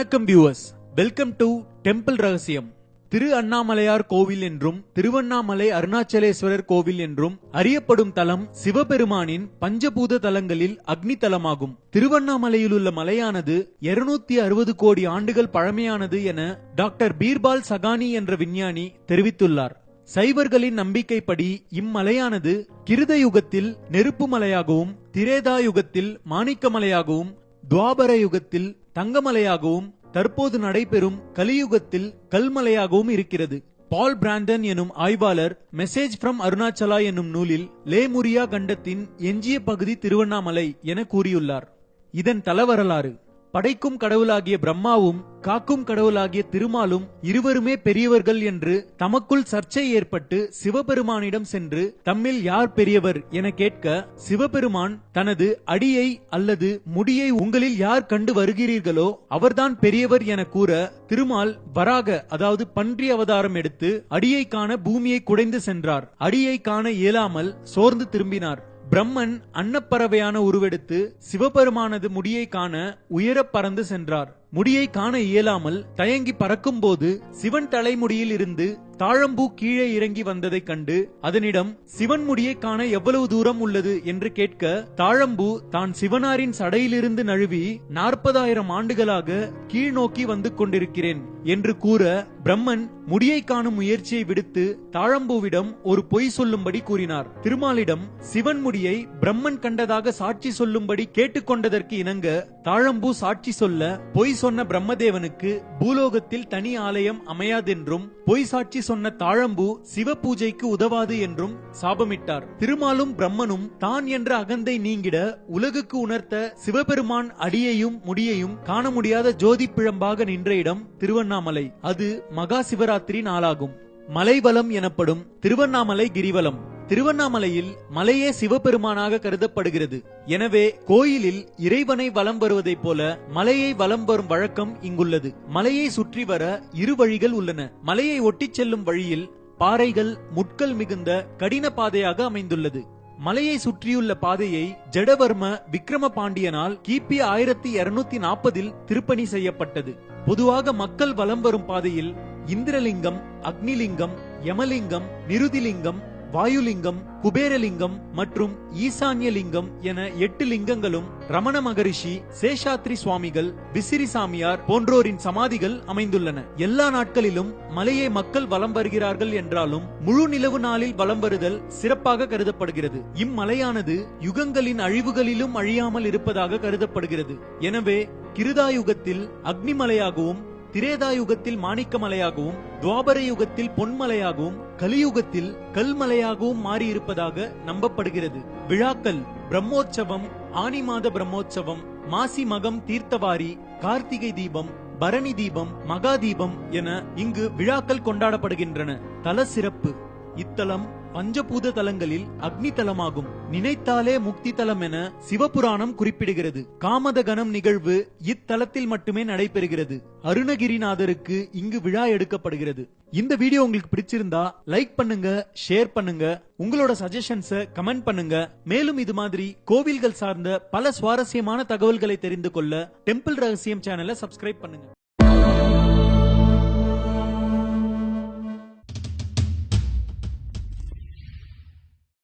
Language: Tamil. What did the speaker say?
வணக்கம் வியூவர்ஸ், வெல்கம் டு டெம்பிள் ரகசியம். திரு அண்ணாமலையார் கோவில் என்றும் திருவண்ணாமலை அருணாச்சலேஸ்வரர் கோவில் என்றும் அறியப்படும் தலம் சிவபெருமானின் பஞ்சபூத தலங்களில் அக்னி தலமாகும். திருவண்ணாமலையில் உள்ள மலையானது 260 கோடி ஆண்டுகள் பழமையானது என டாக்டர் பீர்பால் சகானி என்ற விஞ்ஞானி தெரிவித்துள்ளார். சைவர்களின் நம்பிக்கைப்படி இம்மலையானது கிருத யுகத்தில் நெருப்பு மலையாகவும், திரேதா யுகத்தில் மாணிக்க மலையாகவும், துவாபர யுகத்தில் தங்கமலையாகவும், தற்போது நடைபெறும் கலியுகத்தில் கல்மலையாகவும் இருக்கிறது. பால் பிராண்டன் எனும் ஆய்வாளர் மெசேஜ் ஃப்ரம் அருணாச்சலா எனும் நூலில் லேமுரியா கண்டத்தின் எஞ்சிய பகுதி திருவண்ணாமலை என கூறியுள்ளார். இதன் தலவரலாறு: படைக்கும் கடவுளாகிய பிரம்மாவும் காக்கும் கடவுளாகிய திருமாலும் இருவருமே பெரியவர்கள் என்று தமக்குள் சர்ச்சை ஏற்பட்டு சிவபெருமானிடம் சென்று தம்மில் யார் பெரியவர் என கேட்க, சிவபெருமான் தனது அடியை அல்லது முடியை உங்களில் யார் கண்டு வருகிறீர்களோ அவர்தான் பெரியவர் என கூற, திருமால் வராக அதாவது பன்றி அவதாரம் எடுத்து அடியை காண பூமியை குடைந்து சென்றார். அடியை காண இயலாமல் சோர்ந்து திரும்பினார். பிரம்மன் அன்னப்பறவையான உருவெடுத்து சிவபெருமானது முடியை காண உயர பறந்து சென்றார். முடியை காண இயலாமல் தயங்கி பறக்கும் போது சிவன் தலைமுடியில் இருந்து தாழம்பூ கீழே இறங்கி வந்ததை கண்டு அதனிடம் சிவன் முடியை காண எவ்வளவு தூரம் உள்ளது என்று கேட்க, தாழம்பூ தான் சிவனாரின் சடையிலிருந்து நழுவி 40,000 ஆண்டுகளாக கீழ் நோக்கி வந்து கொண்டிருக்கிறேன் என்று கூற, பிரம்மன் முடியை காணும் முயற்சியை விடுத்து தாழம்பூவிடம் ஒரு பொய் சொல்லும்படி கூறினார். திருமாலிடம் சிவன் முடியை பிரம்மன் கண்டதாக சாட்சி சொல்லும்படி கேட்டுக்கொண்டதற்கு இணங்க தாழம்பூ சாட்சி சொல்ல, பொய் சொன்ன பிரம்மதேவனுக்கு பூலோகத்தில் தனி ஆலயம் அமையாதென்றும், பொய் சாட்சி சொன்ன தாழம்பூ சிவ பூஜைக்கு உதவாது என்றும் சாபமிட்டார். திருமாலும் பிரம்மனும் தான் என்ற அகந்தை நீங்கிட உலகுக்கு உணர்த்த சிவபெருமான் அடியையும் முடியையும் காண முடியாத ஜோதி பிழம்பாக நின்ற இடம் திருவண்ணாமலை. அது மகா சிவராத்திரி நாளாகும். மலைவலம் எனப்படும் திருவண்ணாமலை கிரிவலம். திருவண்ணாமலையில் மலையே சிவபெருமானாக கருதப்படுகிறது. எனவே கோயிலில் இறைவனை வலம் வருவதைப் போல மலையை வலம் வரும் வழக்கம் இங்குள்ளது. மலையை சுற்றி வர இரு வழிகள் உள்ளன. மலையை ஒட்டிச் செல்லும் வழியில் பாறைகள், முட்கள் மிகுந்த கடின பாதையாக அமைந்துள்ளது. மலையை சுற்றியுள்ள பாதையை ஜடவர்ம விக்ரம பாண்டியனால் கிபி 1240 திருப்பணி செய்யப்பட்டது. பொதுவாக மக்கள் வலம் வரும் பாதையில் இந்திரலிங்கம், அக்னிலிங்கம், யமலிங்கம், நிருதிலிங்கம், வாயுலிங்கம், குபேரலிங்கம் மற்றும் ஈசான்யலிங்கம் என 8 லிங்கங்களும், ரமண மகரிஷி, சேஷாத்ரி சுவாமிகள், விசிறி சாமியார் போன்றோரின் சமாதிகள் அமைந்துள்ளன. எல்லா நாட்களிலும் மலையை மக்கள் வலம் வருகிறார்கள் என்றாலும் முழு நிலவு நாளில் வலம் வருதல் சிறப்பாக கருதப்படுகிறது. இம்மலையானது யுகங்களின் அழிவுகளிலும் அழியாமல் இருப்பதாக கருதப்படுகிறது. எனவே கிருதாயுகத்தில் அக்னிமலையாகவும், திரேதா யுகத்தில் மாணிக்க மலையாகவும், துவாபர யுகத்தில் பொன்மலையாகவும், கலியுகத்தில் கல்மலையாகவும் மாறியிருப்பதாக நம்பப்படுகிறது. விழாக்கள்: பிரம்மோற்சவம், ஆனி மாத பிரம்மோற்சவம், மாசி மகம் தீர்த்தவாரி, கார்த்திகை தீபம், பரணி தீபம், மகா தீபம் என இங்கு விழாக்கள் கொண்டாடப்படுகின்றன. தல சிறப்பு: இத்தலம் பஞ்சபூத தலங்களில் அக்னி தலமாகும். நினைத்தாலே முக்தி தலம் என சிவபுராணம் குறிப்பிடுகிறது. காமதகனம் நிகழ்வு இத்தலத்தில் மட்டுமே நடைபெறுகிறது. அருணகிரிநாதருக்கு இங்கு விழா எடுக்கப்படுகிறது. இந்த வீடியோ உங்களுக்கு பிடிச்சிருந்தா லைக் பண்ணுங்க, ஷேர் பண்ணுங்க, உங்களோட சஜஷன்ஸை கமெண்ட் பண்ணுங்க. மேலும் இது மாதிரி கோவில்கள் சார்ந்த பல சுவாரஸ்யமான தகவல்களை தெரிந்து கொள்ள டெம்பிள் ரகசியம் சேனலை சப்ஸ்கிரைப் பண்ணுங்க.